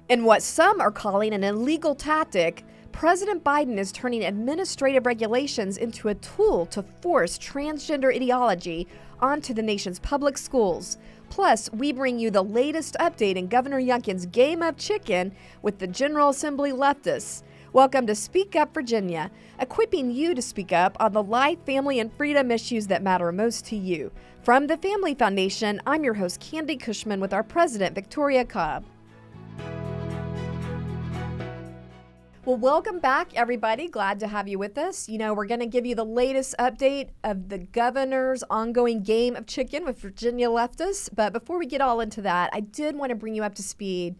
In what some are calling an illegal tactic, President Biden is turning administrative regulations into a tool to force transgender ideology onto the nation's public schools. Plus, we bring you the latest update in Governor Youngkin's game of chicken with the General Assembly leftists. Welcome to Speak Up Virginia, equipping you to speak up on the life, family, and freedom issues that matter most to you. From the Family Foundation, I'm your host, Candi Cushman, with our president, Victoria Cobb. Well, welcome back, everybody. Glad to have you with us. We're going to give you the latest update of the governor's ongoing game of chicken with Virginia leftists. But before we get all into that, I did want to bring you up to speed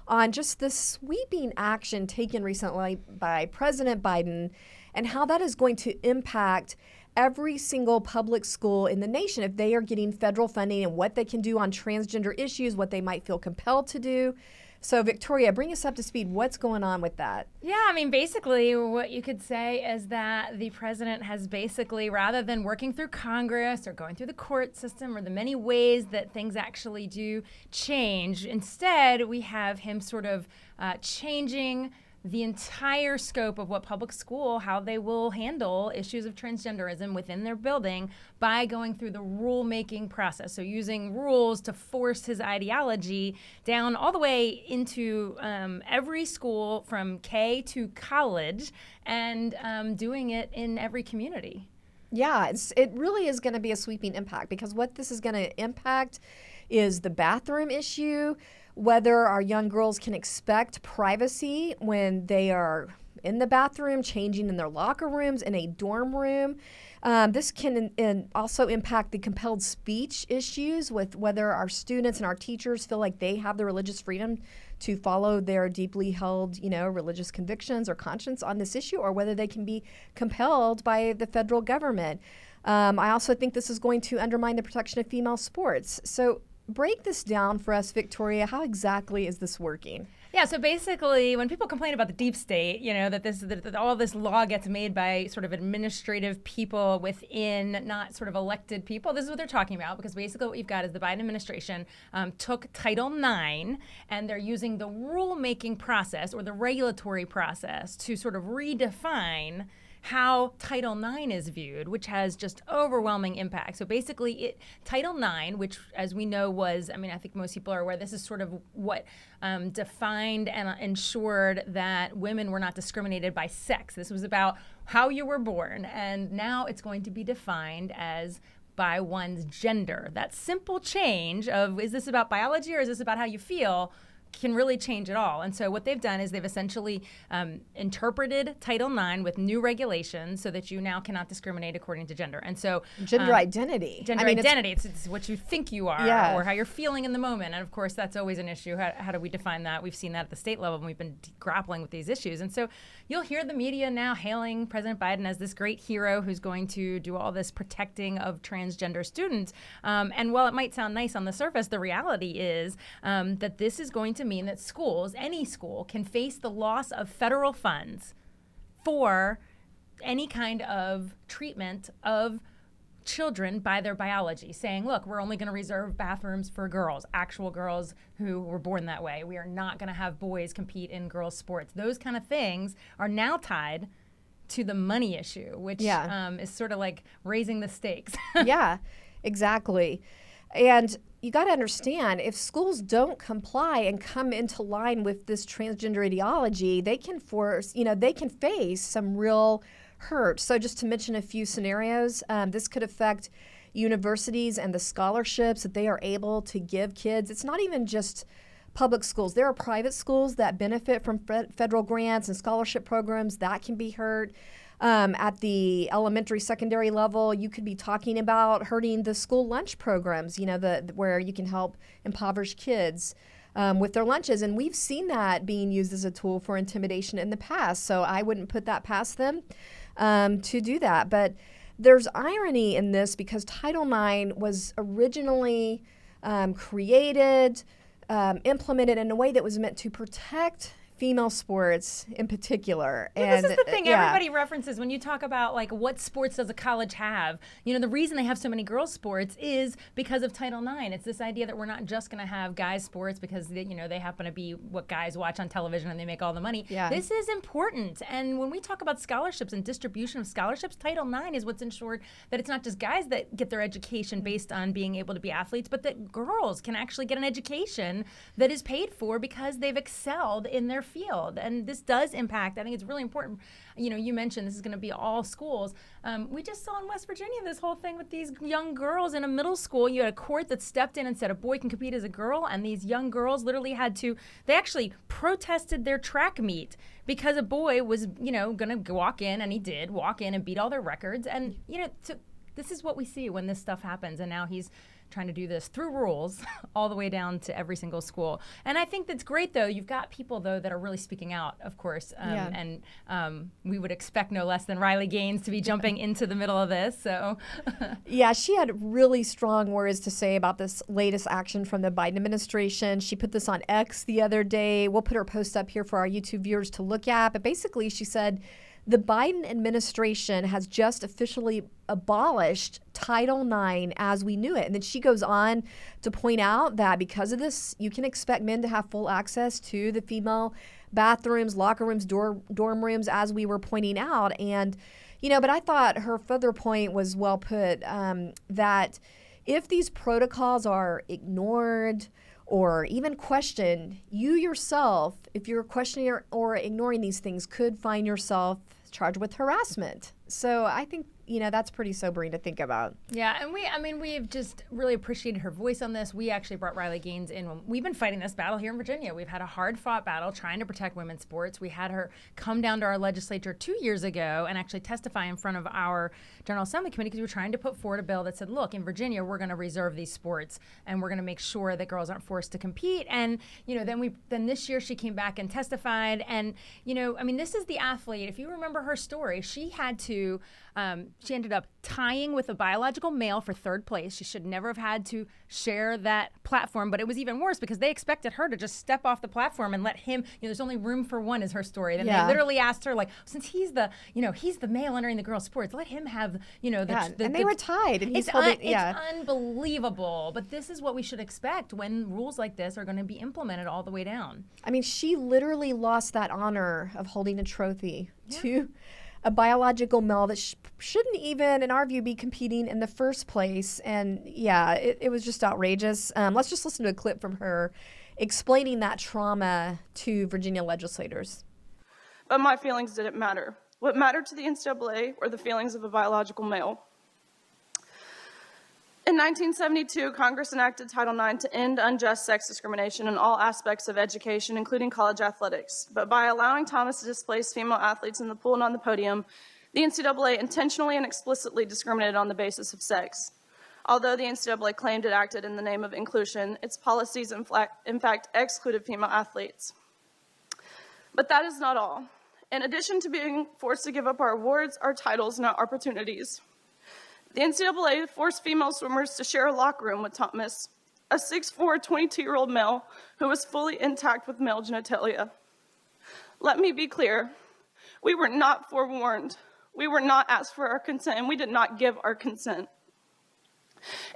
on just the sweeping action taken recently by President Biden and how that is going to impact every single public school in the nation if they are getting federal funding and what they can do on transgender issues, what they might feel compelled to do. So, Victoria, bring us up to speed. What's going on with that? Yeah, basically what you could say is that the president has basically, rather than working through Congress or going through the court system or the many ways that things actually do change, instead we have him sort of changing the entire scope of what public school, how they will handle issues of transgenderism within their building by going through the rulemaking process. So using rules to force his ideology down all the way into every school from K to college and doing it in every community. Yeah, it really is going to be a sweeping impact because what this is going to impact is the bathroom issue, whether our young girls can expect privacy when they are in the bathroom, changing in their locker rooms, in a dorm room. This can also impact the compelled speech issues with whether our students and our teachers feel like they have the religious freedom to follow their deeply held, religious convictions or conscience on this issue, or whether they can be compelled by the federal government. I also think this is going to undermine the protection of female sports. So break this down for us, Victoria. How exactly is this working? Yeah, so basically, when people complain about the deep state, that all this law gets made by sort of administrative people within, not sort of elected people, this is what they're talking about, because basically what you've got is the Biden administration took Title IX, and they're using the rulemaking process or the regulatory process to sort of redefine how Title IX is viewed, which has just overwhelming impact. So basically, Title IX, which as we know was, I think most people are aware, this is sort of what defined and ensured that women were not discriminated by sex. This was about how you were born, and now it's going to be defined as by one's gender. That simple change of, is this about biology or is this about how you feel, can really change it all. And so what they've done is they've essentially interpreted Title IX with new regulations so that you now cannot discriminate according to gender. And so gender identity. It's what you think you are, or how you're feeling in the moment. And of course, that's always an issue. How do we define that? We've seen that at the state level, and we've been grappling with these issues. And so you'll hear the media now hailing President Biden as this great hero who's going to do all this protecting of transgender students. And while it might sound nice on the surface, the reality is that this is going to mean that schools, any school, can face the loss of federal funds for any kind of treatment of children by their biology, saying, look, we're only going to reserve bathrooms for girls, actual girls who were born that way. We are not going to have boys compete in girls' sports. Those kind of things are now tied to the money issue, which is sort of like raising the stakes. Yeah, exactly. And you got to understand, if schools don't comply and come into line with this transgender ideology, they can face some real hurt. So just to mention a few scenarios, this could affect universities and the scholarships that they are able to give kids. It's not even just public schools. There are private schools that benefit from federal grants and scholarship programs that can be hurt. At the elementary, secondary level, you could be talking about hurting the school lunch programs, where you can help impoverished kids with their lunches. And we've seen that being used as a tool for intimidation in the past. So I wouldn't put that past them to do that. But there's irony in this because Title IX was originally created, implemented in a way that was meant to protect female sports in particular. Yeah, and this is the thing everybody references when you talk about like what sports does a college have. The reason they have so many girls sports is because of Title IX. It's this idea that we're not just going to have guys sports because they happen to be what guys watch on television and they make all the money. Yeah. This is important. And when we talk about scholarships and distribution of scholarships, Title IX is what's ensured that it's not just guys that get their education based on being able to be athletes, but that girls can actually get an education that is paid for because they've excelled in their field. And this does impact, I think it's really important. You mentioned this is going to be all schools. We just saw in West Virginia this whole thing with these young girls in a middle school. You had a court that stepped in and said a boy can compete as a girl, and these young girls literally they actually protested their track meet because a boy was, going to walk in, and he did walk in and beat all their records. And, this is what we see when this stuff happens, and now he's trying to do this through rules all the way down to every single school. And I think that's great, though. You've got people, though, that are really speaking out, of course. And we would expect no less than Riley Gaines to be jumping into the middle of this. So, yeah, she had really strong words to say about this latest action from the Biden administration. She put this on X the other day. We'll put her post up here for our YouTube viewers to look at. But basically, she said, the Biden administration has just officially abolished Title IX as we knew it. And then she goes on to point out that because of this, you can expect men to have full access to the female bathrooms, locker rooms, dorm rooms, as we were pointing out. And, but I thought her further point was well put, that if these protocols are ignored or even questioned, you yourself, if you're questioning or ignoring these things, could find yourself charged with harassment. So I think, that's pretty sobering to think about. Yeah, and we've just really appreciated her voice on this. We actually brought Riley Gaines in. We've been fighting this battle here in Virginia. We've had a hard-fought battle trying to protect women's sports. We had her come down to our legislature 2 years ago and actually testify in front of our General Assembly Committee because we were trying to put forward a bill that said, look, in Virginia, we're going to reserve these sports and we're going to make sure that girls aren't forced to compete. And, then this year she came back and testified. And, this is the athlete. If you remember her story, she had to she ended up tying with a biological male for third place. She should never have had to share that platform, but it was even worse because they expected her to just step off the platform and let him, there's only room for one is her story. Then they literally asked her, like, since he's the male entering the girls' sports, let him have, and they were tied. And he's holding, it's unbelievable. But this is what we should expect when rules like this are going to be implemented all the way down. I mean, she literally lost that honor of holding a trophy to a biological male that shouldn't even, in our view, be competing in the first place. And it was just outrageous. Let's just listen to a clip from her explaining that trauma to Virginia legislators. But my feelings didn't matter. What mattered to the NCAA were the feelings of a biological male. In 1972, Congress enacted Title IX to end unjust sex discrimination in all aspects of education, including college athletics. But by allowing Thomas to displace female athletes in the pool and on the podium, the NCAA intentionally and explicitly discriminated on the basis of sex. Although the NCAA claimed it acted in the name of inclusion, its policies in fact excluded female athletes. But that is not all. In addition to being forced to give up our awards, our titles, and our opportunities, the NCAA forced female swimmers to share a locker room with Thomas, a 6'4", 22-year-old male who was fully intact with male genitalia. Let me be clear. We were not forewarned. We were not asked for our consent, and we did not give our consent.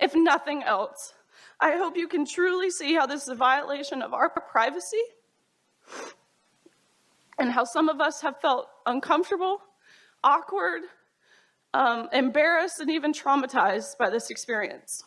If nothing else, I hope you can truly see how this is a violation of our privacy and how some of us have felt uncomfortable, awkward, embarrassed, and even traumatized by this experience.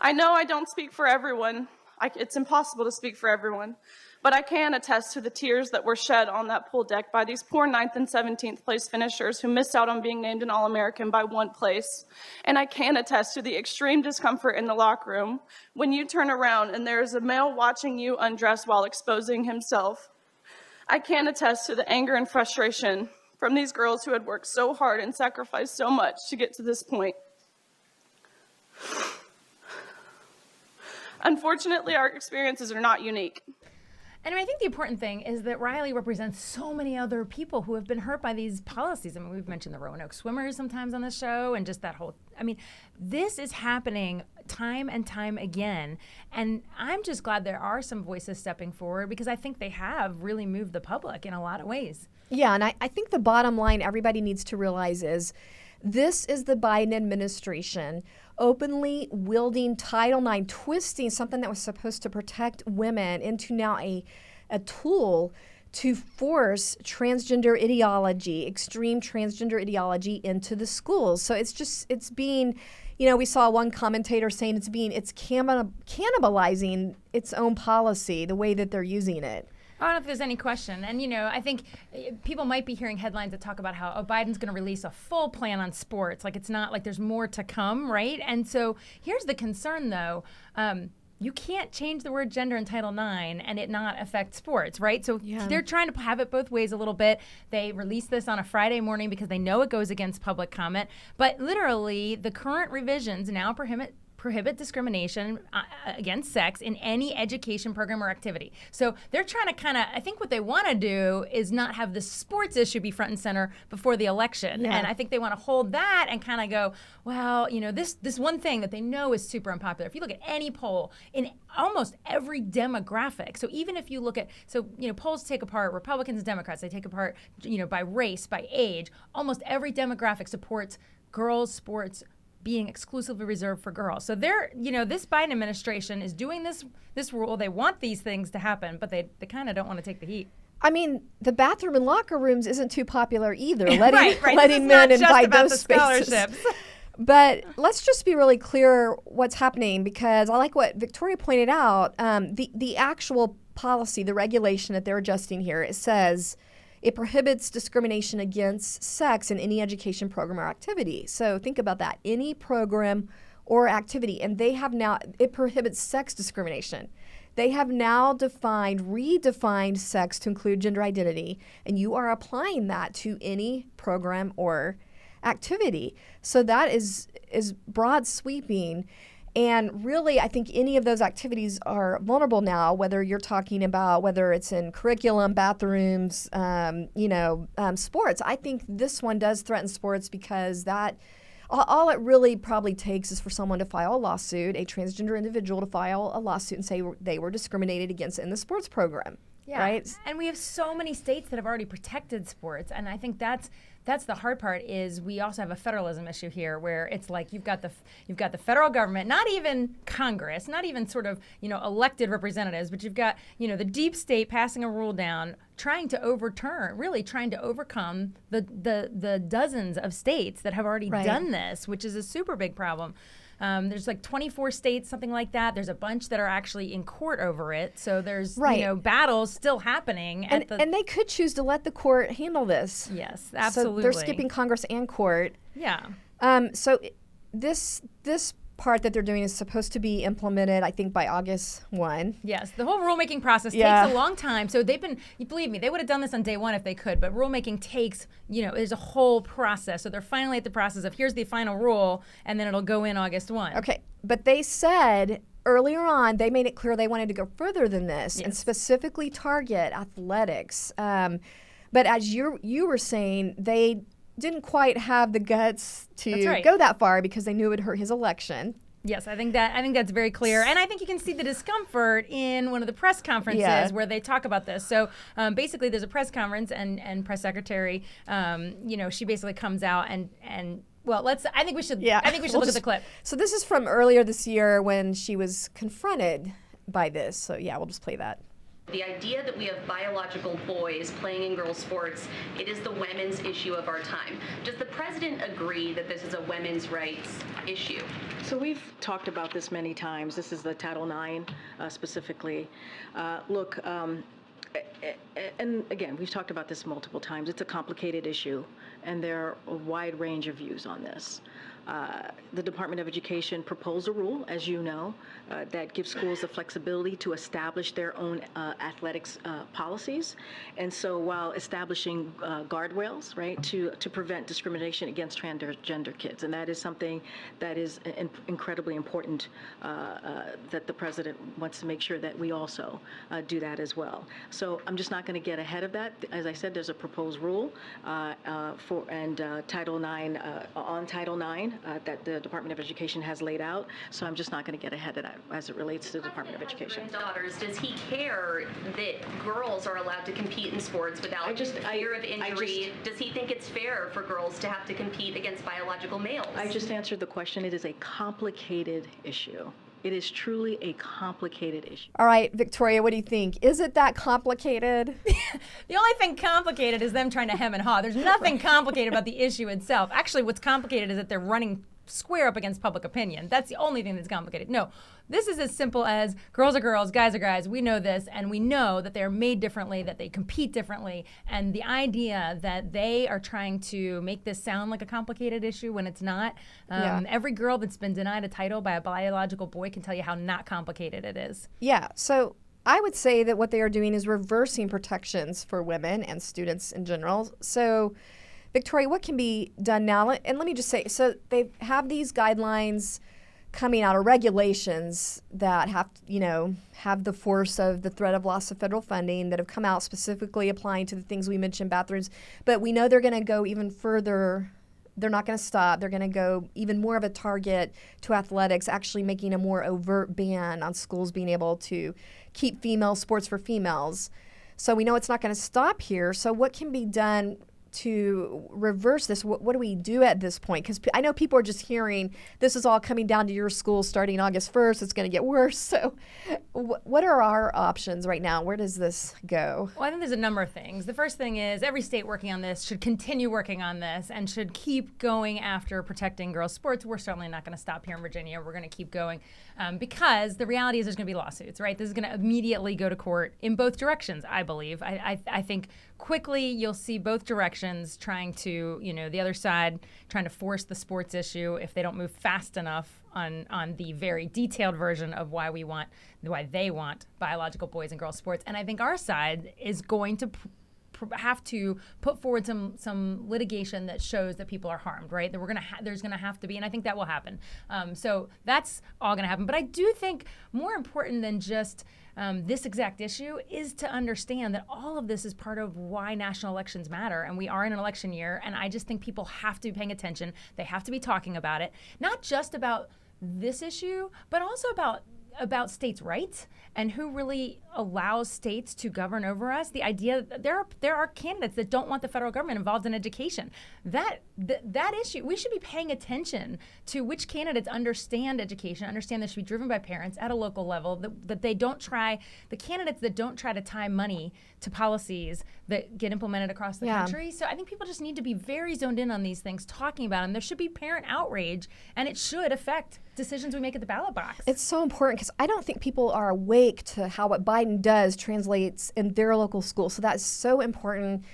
I know I don't speak for everyone. It's impossible to speak for everyone, but I can attest to the tears that were shed on that pool deck by these poor 9th and 17th place finishers who missed out on being named an All-American by one place. And I can attest to the extreme discomfort in the locker room when you turn around and there is a male watching you undress while exposing himself. I can attest to the anger and frustration from these girls who had worked so hard and sacrificed so much to get to this point. Unfortunately, our experiences are not unique. And I think the important thing is that Riley represents so many other people who have been hurt by these policies. I mean, we've mentioned the Roanoke swimmers sometimes on the show and just that whole, this is happening time and time again. And I'm just glad there are some voices stepping forward, because I think they have really moved the public in a lot of ways. Yeah, and I think the bottom line everybody needs to realize is this is the Biden administration openly wielding Title IX, twisting something that was supposed to protect women into now a tool to force transgender ideology, extreme transgender ideology into the schools. So it's being, we saw one commentator saying it's cannibalizing its own policy, the way that they're using it. I don't know if there's any question. And, I think people might be hearing headlines that talk about how Biden's going to release a full plan on sports. Like, it's not like there's more to come, right? And so here's the concern, though. You can't change the word gender in Title IX and it not affect sports, right? So they're trying to have it both ways a little bit. They released this on a Friday morning because they know it goes against public comment. But literally, the current revisions now prohibit discrimination against sex in any education program or activity. So they're trying to I think what they want to do is not have the sports issue be front and center before the election. Yeah. And I think they want to hold that and kind of go, well, this one thing that they know is super unpopular. If you look at any poll in almost every demographic, so even if you look at, polls take apart Republicans and Democrats, they take apart, by race, by age, almost every demographic supports girls' sports being exclusively reserved for girls. So this Biden administration is doing this rule. They want these things to happen, but they kind of don't want to take the heat. I mean, the bathroom and locker rooms isn't too popular either. Right. Letting men invite those spaces. But let's just be really clear what's happening, because I like what Victoria pointed out. The actual policy, the regulation that they're adjusting here, it says it prohibits discrimination against sex in any education program or activity. So think about that, any program or activity. And it prohibits sex discrimination. They have now redefined sex to include gender identity, and you are applying that to any program or activity. So that is broad sweeping. And really, I think any of those activities are vulnerable now, whether you're talking about whether it's in curriculum, bathrooms, sports. I think this one does threaten sports, because that all it really probably takes is for someone to file a lawsuit, a transgender individual to file a lawsuit and say they were discriminated against in the sports program. Yeah. Right? And we have so many states that have already protected sports, and I think that's the hard part. Is we also have a federalism issue here, where it's like you've got the federal government, not even Congress, not even sort of elected representatives, but you've got the deep state passing a rule down, trying to overcome the dozens of states that have already done this, which is a super big problem. There's like 24 states, something like that. There's a bunch that are actually in court over it. So there's battles still happening. And they could choose to let the court handle this. Yes, absolutely. So they're skipping Congress and court. Yeah. So this part that they're doing is supposed to be implemented, I think, by August 1. Yes, the whole rulemaking process takes a long time. So believe me, they would have done this on day one if they could, but rulemaking takes, there's a whole process. So they're finally at the process of here's the final rule, and then it'll go in August 1. Okay, but they said earlier on, they made it clear they wanted to go further than this and specifically target athletics. But as you were saying, they didn't quite have the guts to go that far because they knew it would hurt his election. Yes, I think that's very clear, and I think you can see the discomfort in one of the press conferences where they talk about this. So basically, there's a press conference, and press secretary, she basically comes out and well, I think we should look at the clip. So this is from earlier this year when she was confronted by this. So we'll just play that. The idea that we have biological boys playing in girls' sports, it is the women's issue of our time. Does the president agree that this is a women's rights issue? So we've talked about this many times. This is the Title IX specifically. And again, we've talked about this multiple times. It's a complicated issue, and there are a wide range of views on this. The Department of Education proposed a rule, as you know, that gives schools the flexibility to establish their own athletics policies. And so while establishing guardrails, right, to prevent discrimination against transgender kids. And that is something that is incredibly important that the president wants to make sure that we also do that as well. So I'm just not going to get ahead of that. As I said, there's a proposed rule Title IX, on Title IX. that the Department of Education has laid out. So I'm just not going to get ahead of that as it relates to the Department of Education. Daughters, does he care that girls are allowed to compete in sports without fear of injury? Does he think it's fair for girls to have to compete against biological males? I just answered the question. It is a complicated issue. It is truly a complicated issue. All right, Victoria, what do you think? Is it that complicated? The only thing complicated is them trying to hem and haw. There's nothing complicated about the issue itself. Actually, what's complicated is that they're running square up against public opinion. That's the only thing that's complicated. No, this is as simple as girls are girls, guys are guys. We know this, and we know that they're made differently, that they compete differently. And the idea that they are trying to make this sound like a complicated issue when it's not. Every girl that's been denied a title by a biological boy can tell you how not complicated it is. Yeah, so I would say that what they are doing is reversing protections for women and students in general. So Victoria, what can be done now? And let me just say, so they have these guidelines coming out, or regulations that have the force of the threat of loss of federal funding, that have come out specifically applying to the things we mentioned, bathrooms. But we know they're going to go even further. They're not going to stop. They're going to go even more of a target to athletics, actually making a more overt ban on schools being able to keep female sports for females. So we know it's not going to stop here. So what can be done to reverse this? What do we do at this point? Because I know people are just hearing this is all coming down to your school starting August 1st. It's going to get worse. So what are our options right now? Where does this go? Well, I think there's a number of things. The first thing is every state working on this should continue working on this and should keep going after protecting girls' sports. We're certainly not going to stop here in Virginia. We're going to keep going because the reality is there's going to be lawsuits, right? This is going to immediately go to court in both directions, I believe. I think quickly you'll see both directions trying to, the other side trying to force the sports issue if they don't move fast enough on the very detailed version of why they want biological boys and girls sports. And I think our side is going to have to put forward some litigation that shows that people are harmed, right? That there's going to have to be, and I think that will happen. So that's all going to happen. But I do think more important than just this exact issue is to understand that all of this is part of why national elections matter, and we are in an election year, and I just think people have to be paying attention. They have to be talking about it, not just about this issue, but also about states' rights and who really allows states to govern over us. The idea that there are candidates that don't want the federal government involved in education. That issue, we should be paying attention to which candidates understand education, understand that should be driven by parents at a local level, that they don't try, the candidates that don't try to tie money to policies that get implemented across the country. So I think people just need to be very zoned in on these things, talking about them. There should be parent outrage, and it should affect decisions we make at the ballot box. It's so important because I don't think people are awake to how what Biden does translates in their local school. So that's so important.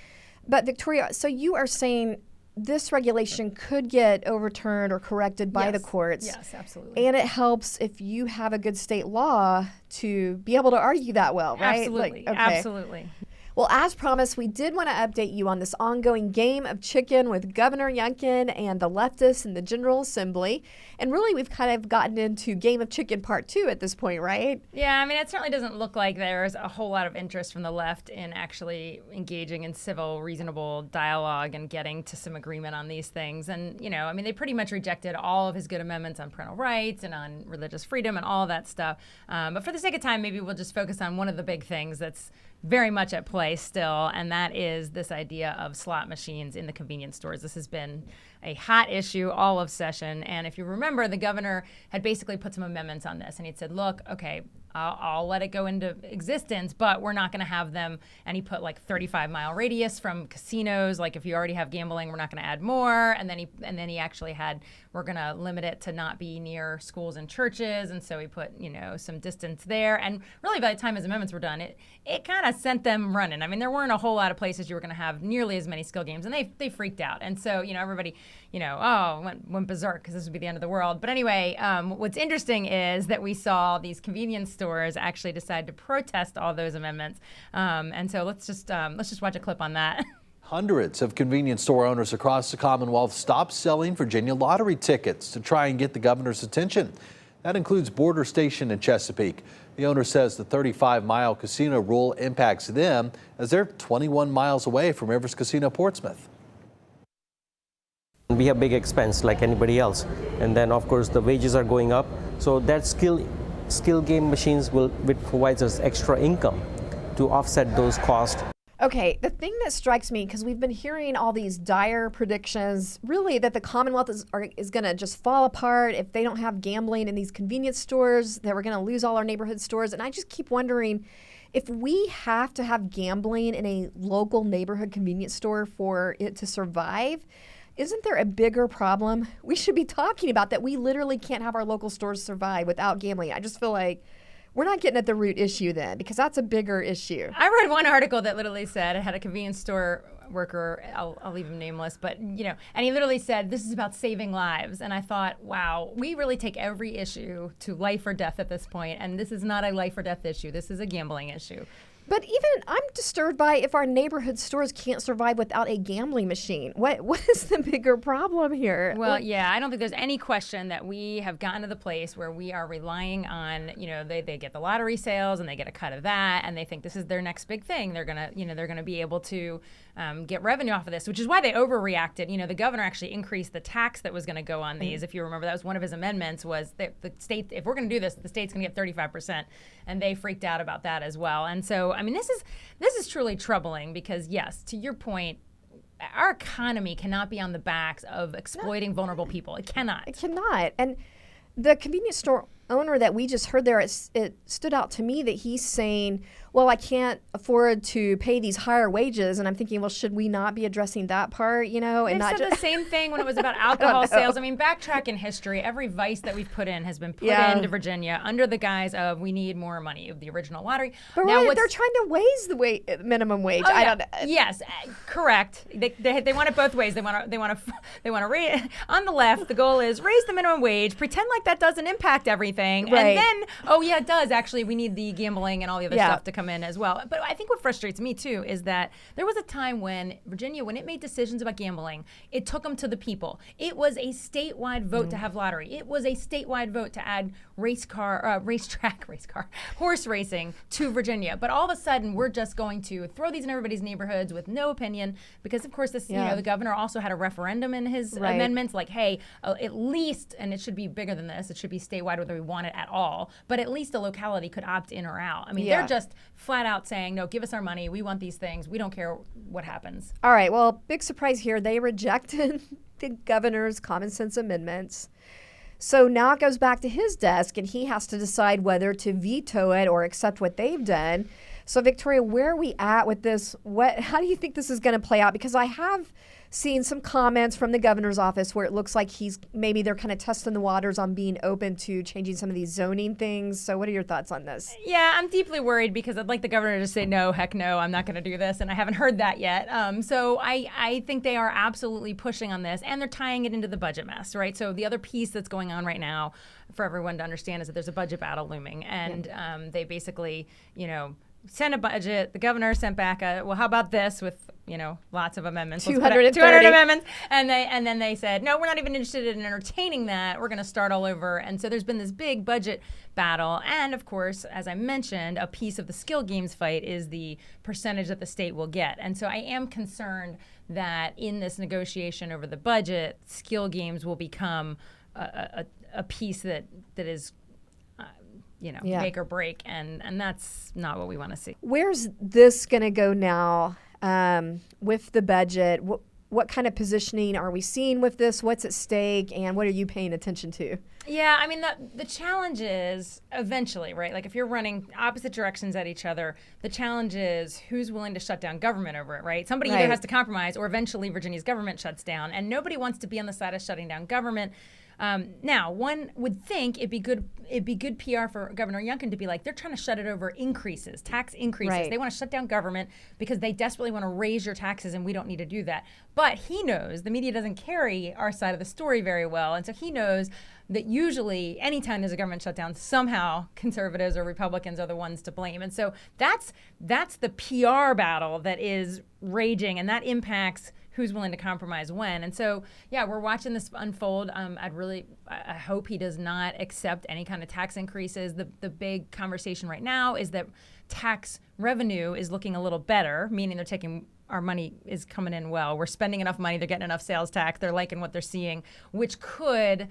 But Victoria, so you are saying this regulation could get overturned or corrected by the courts. Yes, absolutely. And it helps if you have a good state law to be able to argue that well, right? Absolutely. Absolutely. Well, as promised, we did want to update you on this ongoing game of chicken with Governor Youngkin and the leftists in the General Assembly. And really, we've kind of gotten into game of chicken part 2 at this point, right? Yeah, I mean, it certainly doesn't look like there's a whole lot of interest from the left in actually engaging in civil, reasonable dialogue and getting to some agreement on these things. And, they pretty much rejected all of his good amendments on parental rights and on religious freedom and all that stuff. But for the sake of time, maybe we'll just focus on one of the big things that's very much at play still, and that is this idea of slot machines in the convenience stores. This has been a hot issue all of session, and if you remember, the governor had basically put some amendments on this, and he'd said, look, okay, I'll let it go into existence, but we're not going to have them. And he put 35-mile radius from casinos. Like if you already have gambling, we're not going to add more. And then he actually had, we're going to limit it to not be near schools and churches. And so he put some distance there. And really, by the time his amendments were done, it kind of sent them running. I mean, there weren't a whole lot of places you were going to have nearly as many skill games, and they freaked out. And so everybody went berserk because this would be the end of the world. But anyway, what's interesting is that we saw these convenience stores actually decide to protest all those amendments. And so let's just watch a clip on that. Hundreds of convenience store owners across the Commonwealth stopped selling Virginia lottery tickets to try and get the governor's attention. That includes Border Station in Chesapeake. The owner says the 35-mile casino rule impacts them as they're 21 miles away from Rivers Casino Portsmouth. be a big expense like anybody else. And then of course the wages are going up. So that skill game machines will provide us extra income to offset those costs. Okay, the thing that strikes me, because we've been hearing all these dire predictions, really that the Commonwealth is going to just fall apart if they don't have gambling in these convenience stores, that we're going to lose all our neighborhood stores. And I just keep wondering, if we have to have gambling in a local neighborhood convenience store for it to survive, isn't there a bigger problem we should be talking about, that we literally can't have our local stores survive without gambling? I just feel like we're not getting at the root issue then, because that's a bigger issue. I read one article that literally said, it had a convenience store worker, I'll leave him nameless, but and he literally said, this is about saving lives. And I thought, wow, we really take every issue to life or death at this point, and this is not a life or death issue. This is a gambling issue. But even I'm disturbed by if our neighborhood stores can't survive without a gambling machine. What is the bigger problem here? Well, yeah, I don't think there's any question that we have gotten to the place where we are relying on, they get the lottery sales and they get a cut of that, and they think this is their next big thing. They're gonna be able to get revenue off of this, which is why they overreacted. The governor actually increased the tax that was going to go on these. If you remember, that was one of his amendments, was that the state, if we're going to do this, the state's going to get 35%, and they freaked out about that as well. And so, I mean, this is truly troubling, because yes, to your point, our economy cannot be on the backs of exploiting vulnerable people. It cannot. It cannot. And the convenience store owner that we just heard there, it stood out to me that he's saying, well, I can't afford to pay these higher wages. And I'm thinking, well, should we not be addressing that part, and they not said the same thing when it was about alcohol sales. I mean, backtrack in history, every vice that we've put in has been put into Virginia under the guise of we need more money, of the original lottery. But now they're trying to raise the minimum wage. Oh, yeah. I don't know. Yes, correct. They want it both ways. They want to raise, on the left, the goal is raise the minimum wage, pretend like that doesn't impact everything, right. And then, oh yeah, it does. Actually, we need the gambling and all the other stuff to come in as well. But I think what frustrates me too is that there was a time when Virginia, when it made decisions about gambling, it took them to the people. It was a statewide vote to have lottery. It was a statewide vote to add horse racing to Virginia. But all of a sudden, we're just going to throw these in everybody's neighborhoods with no opinion, because of course this, the governor also had a referendum in his amendments, like, hey, at least, and it should be bigger than this, it should be statewide whether we want it at all, but at least a locality could opt in or out. I mean, they're just flat out saying, no, give us our money. We want these things. We don't care what happens. All right. Well, big surprise here. They rejected the governor's common sense amendments. So now it goes back to his desk, and he has to decide whether to veto it or accept what they've done. So, Victoria, where are we at with this? How do you think this is going to play out? Because I have seen some comments from the governor's office where it looks like they're kind of testing the waters on being open to changing some of these zoning things. So what are your thoughts on this? Yeah, I'm deeply worried, because I'd like the governor to say, no, heck no, I'm not going to do this. And I haven't heard that yet. So I think they are absolutely pushing on this, and they're tying it into the budget mess, right? So the other piece that's going on right now for everyone to understand is that there's a budget battle looming. And they basically, sent a budget. The governor sent back well, how about this, with lots of amendments, 200 amendments, and then they said, no, we're not even interested in entertaining that. We're going to start all over. And so there's been this big budget battle, and of course, as I mentioned, a piece of the skill games fight is the percentage that the state will get. And so I am concerned that in this negotiation over the budget, skill games will become a piece that is make or break, and that's not what we want to see. Where's this going to go now with the budget? What kind of positioning are we seeing with this? What's at stake, and what are you paying attention to? Yeah, I mean, the challenge is eventually, right? Like if you're running opposite directions at each other, the challenge is who's willing to shut down government over it, right? Somebody either has to compromise, or eventually Virginia's government shuts down, and nobody wants to be on the side of shutting down government. Now, one would think it'd be good PR for Governor Youngkin to be like, they're trying to shut it over increases, tax increases. Right. They want to shut down government because they desperately want to raise your taxes, and we don't need to do that. But he knows the media doesn't carry our side of the story very well, and so he knows that usually anytime there's a government shutdown, somehow conservatives or Republicans are the ones to blame. And so that's the PR battle that is raging, and that impacts who's willing to compromise when. And so, yeah, we're watching this unfold. I hope he does not accept any kind of tax increases. The big conversation right now is that tax revenue is looking a little better, meaning they're taking our money is coming in well. We're spending enough money. They're getting enough sales tax. They're liking what they're seeing, which could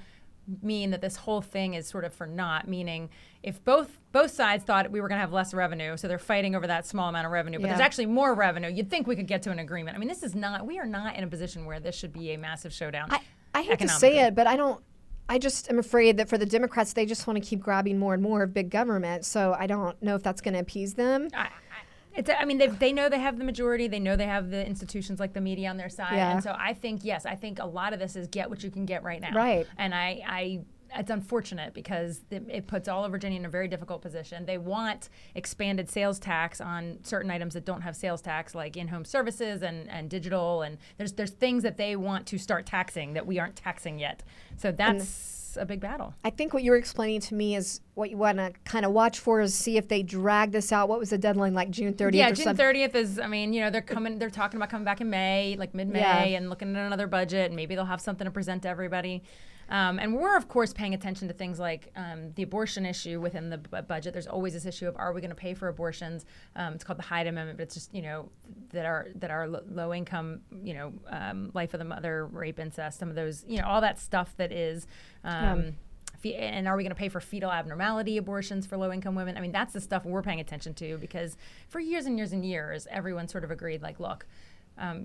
mean that this whole thing is sort of for naught, meaning if both sides thought we were going to have less revenue, so they're fighting over that small amount of revenue, but there's actually more revenue, you'd think we could get to an agreement. I mean, we are not in a position where this should be a massive showdown. I hate to say it, but I just am afraid that for the Democrats, they just want to keep grabbing more and more of big government. So I don't know if that's going to appease them. They know they have the majority. They know they have the institutions like the media on their side. Yeah. And so I think a lot of this is get what you can get right now. Right. And it's unfortunate because it puts all of Virginia in a very difficult position. They want expanded sales tax on certain items that don't have sales tax, like in-home services and digital. And there's things that they want to start taxing that we aren't taxing yet. So that's a big battle. I think what you were explaining to me is what you want to kind of watch for is see if they drag this out. What was the deadline, like June 30th? Yeah, or June something? 30th is, they're talking about coming back in May, like mid-May, and looking at another budget, and maybe they'll have something to present to everybody. And we're, of course, paying attention to things like the abortion issue within the budget. There's always this issue of, are we going to pay for abortions? It's called the Hyde Amendment, but it's just, that are low income, life of the mother, rape, incest, some of those, all that stuff that is, and are we going to pay for fetal abnormality abortions for low income women? I mean, that's the stuff we're paying attention to, because for years and years and years, everyone sort of agreed, like, look,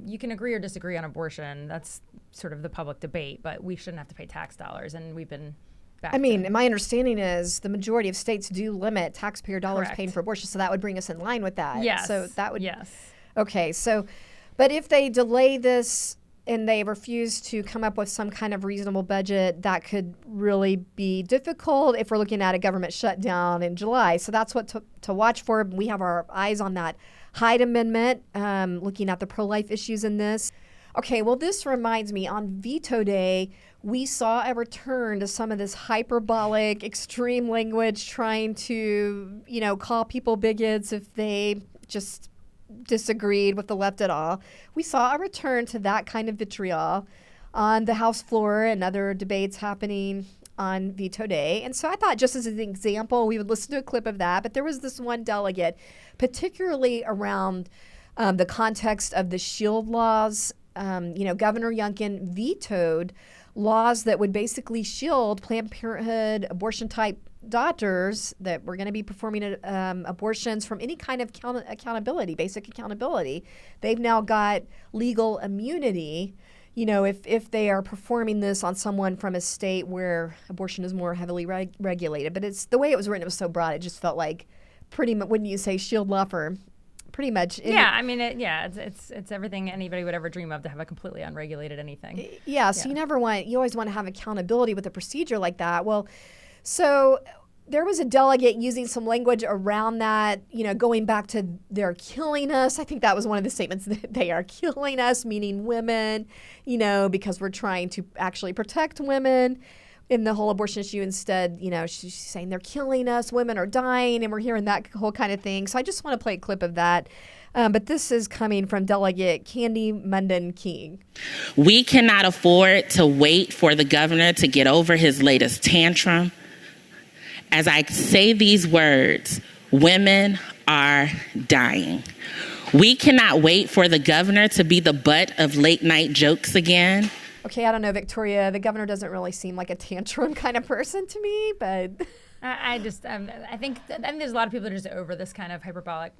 you can agree or disagree on abortion. That's sort of the public debate, but we shouldn't have to pay tax dollars. And we've been back and my understanding is the majority of states do limit taxpayer dollars Correct. paying for abortion, so that would bring us in line with that. Yes. So that would. Yes. Okay. So, but if they delay this and they refuse to come up with some kind of reasonable budget, that could really be difficult if we're looking at a government shutdown in July. So that's what to watch for. We have our eyes on that Hyde Amendment, looking at the pro-life issues in this. Okay, well, this reminds me, on Veto Day, we saw a return to some of this hyperbolic, extreme language trying to, call people bigots if they just disagreed with the left at all. We saw a return to that kind of vitriol on the House floor and other debates happening on Veto Day. And so I thought, just as an example, we would listen to a clip of that. But there was this one delegate, particularly around the context of the SHIELD laws. Governor Youngkin vetoed laws that would basically shield Planned Parenthood abortion-type doctors that were going to be performing abortions from any kind of accountability, basic accountability. They've now got legal immunity, if they are performing this on someone from a state where abortion is more heavily regulated. But it's the way it was written, it was so broad, it just felt like pretty much, wouldn't you say, shield law for pretty much. It's everything anybody would ever dream of, to have a completely unregulated anything. Yeah, so you always want to have accountability with a procedure like that. Well, so there was a delegate using some language around that, going back to they're killing us. I think that was one of the statements, that they are killing us, meaning women, because we're trying to actually protect women in the whole abortion issue. Instead, she's saying they're killing us, women are dying, and we're hearing that whole kind of thing. So I just want to play a clip of that. But this is coming from Delegate Candi and King. We cannot afford to wait for the governor to get over his latest tantrum. As I say these words, women are dying. We cannot wait for the governor to be the butt of late night jokes again. Okay, I don't know, Victoria. The governor doesn't really seem like a tantrum kind of person to me, but I think there's a lot of people that are just over this kind of hyperbolic,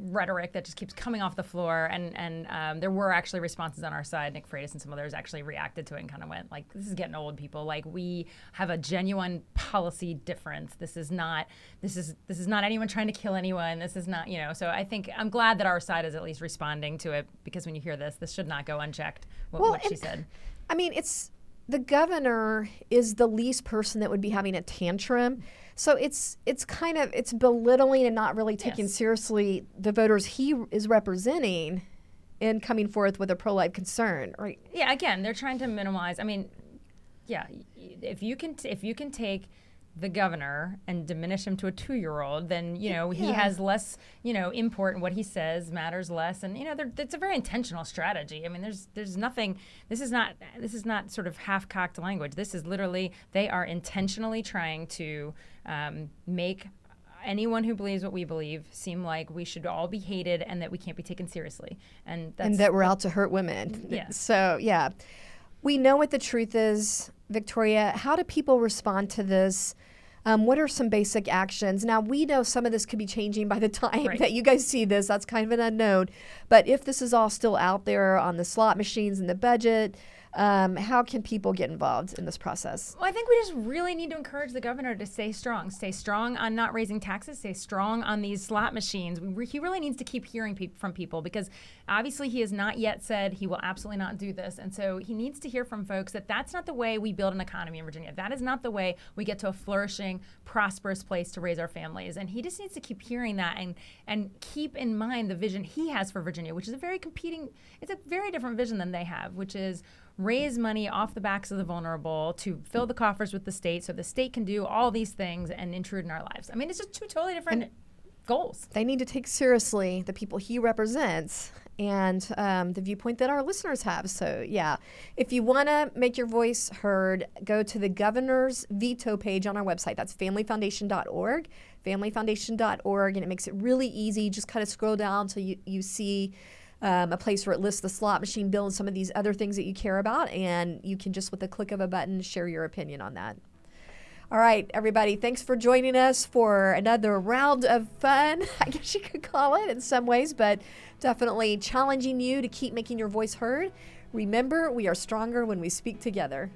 rhetoric that just keeps coming off the floor. And there were actually responses on our side. Nick Freitas and some others actually reacted to it and kind of went, this is getting old, people. We have a genuine policy difference. This is not anyone trying to kill anyone. This is not, so I think I'm glad that our side is at least responding to it, because when you hear this should not go unchecked, what she said. I mean, the governor is the least person that would be having a tantrum. So it's belittling and not really taking seriously the voters he is representing in coming forth with a pro-life concern, right? Yeah, again, they're trying to minimize. I mean, yeah, if you can take the governor and diminish him to a 2-year-old, then he has less import, and what he says matters less. And it's a very intentional strategy. I mean, there's nothing. This is not sort of half-cocked language. This is literally, they are intentionally trying to make anyone who believes what we believe seem like we should all be hated and that we can't be taken seriously. And that we're out to hurt women. Yeah. So, yeah. We know what the truth is, Victoria. How do people respond to this? What are some basic actions? Now, we know some of this could be changing by the time that you guys see this. That's kind of an unknown. But if this is all still out there on the slot machines and the budget, how can people get involved in this process? Well, I think we just really need to encourage the governor to stay strong. Stay strong on not raising taxes. Stay strong on these slot machines. He really needs to keep hearing from people, because obviously he has not yet said he will absolutely not do this. And so he needs to hear from folks that that's not the way we build an economy in Virginia. That is not the way we get to a flourishing, prosperous place to raise our families. And he just needs to keep hearing that and keep in mind the vision he has for Virginia, which is it's a very different vision than they have, which is raise money off the backs of the vulnerable to fill the coffers with the state so the state can do all these things and intrude in our lives. I mean, it's just two totally different goals. They need to take seriously the people he represents and the viewpoint that our listeners have. So, yeah, if you want to make your voice heard, go to the governor's veto page on our website. That's familyfoundation.org, familyfoundation.org, and it makes it really easy. Just kind of scroll down till you see a place where it lists the slot machine bill and some of these other things that you care about, and you can just, with a click of a button, share your opinion on that. All right, everybody, thanks for joining us for another round of fun, I guess you could call it in some ways, but definitely challenging you to keep making your voice heard. Remember, we are stronger when we speak together.